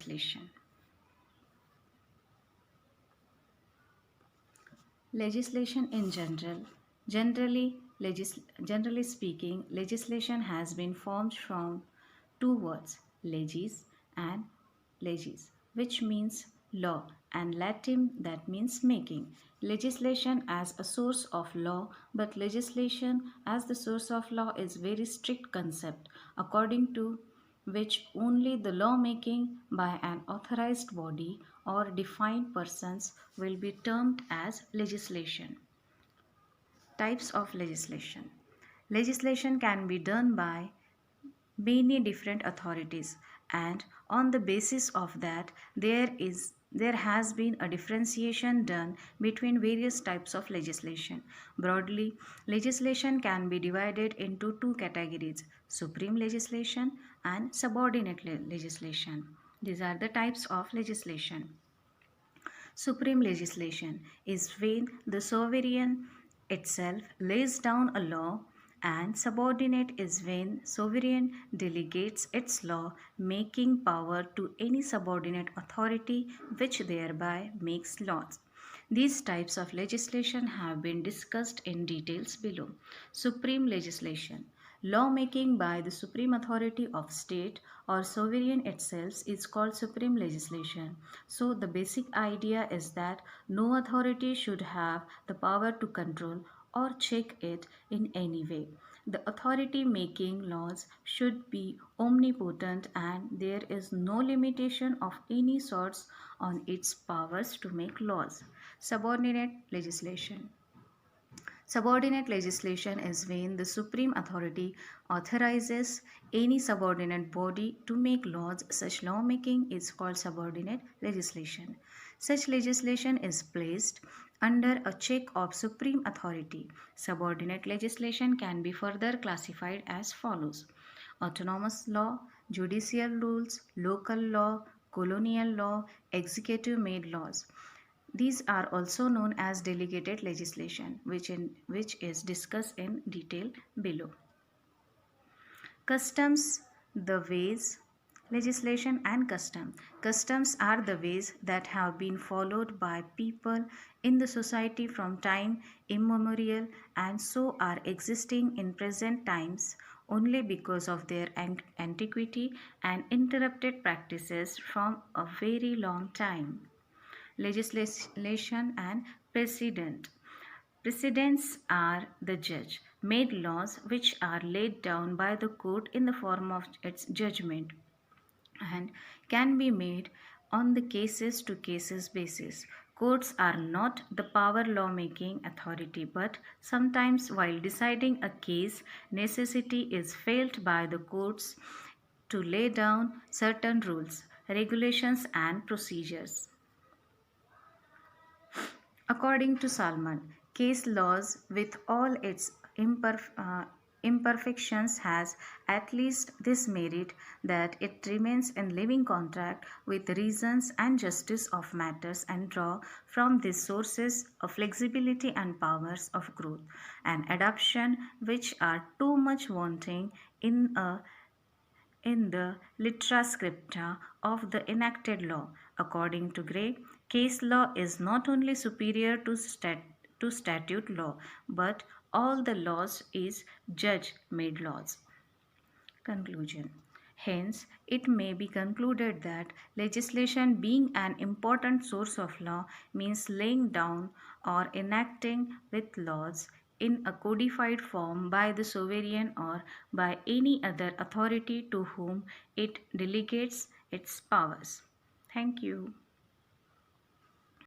legislation. Legislation in general. Generally speaking, legislation has been formed from two words, legis and legis, which means law, and Latin that means making. Legislation as a source of law, but legislation as the source of law is very strict concept according to which only the lawmaking by an authorized body or defined persons will be termed as legislation. Types of legislation. Legislation can be done by many different authorities, and on the basis of that there has been a differentiation done between various types of legislation. Broadly, legislation can be divided into two categories: supreme legislation and subordinate legislation. These are the types of legislation. Supreme legislation is when the sovereign itself lays down a law, and subordinate is when sovereign delegates its law making power to any subordinate authority which thereby makes laws. These types of legislation have been discussed in details below. Supreme legislation. Lawmaking by the supreme authority of state or sovereign itself is called supreme legislation. So the basic idea is that no authority should have the power to control or check it in any way. The authority making laws should be omnipotent, and there is no limitation of any sorts on its powers to make laws. Subordinate legislation. Subordinate legislation is when the supreme authority authorizes any subordinate body to make laws. Such lawmaking is called subordinate legislation. Such legislation is placed under a check of supreme authority. Subordinate legislation can be further classified as follows: autonomous law, judicial rules, local law, colonial law, executive made laws. These are also known as delegated legislation, which is discussed in detail below. Customs, the ways, legislation and custom. Customs are the ways that have been followed by people in the society from time immemorial, and so are existing in present times only because of their antiquity and interrupted practices from a very long time. Legislation and precedent. Precedents are the judge made laws which are laid down by the court in the form of its judgment and can be made on the cases to cases basis. Courts are not the power lawmaking authority, but sometimes while deciding a case, necessity is felt by the courts to lay down certain rules, regulations and procedures. According to Salman, case laws with all its imperfections has at least this merit, that it remains in living contact with reasons and justice of matters and draw from these sources of flexibility and powers of growth and adaptation which are too much wanting in the litera scripta of the enacted law. According to Gray, case law is not only superior to statute law, but all the laws is judge-made laws. Conclusion. Hence, it may be concluded that legislation, being an important source of law, means laying down or enacting with laws in a codified form by the sovereign or by any other authority to whom it delegates its powers. Thank you.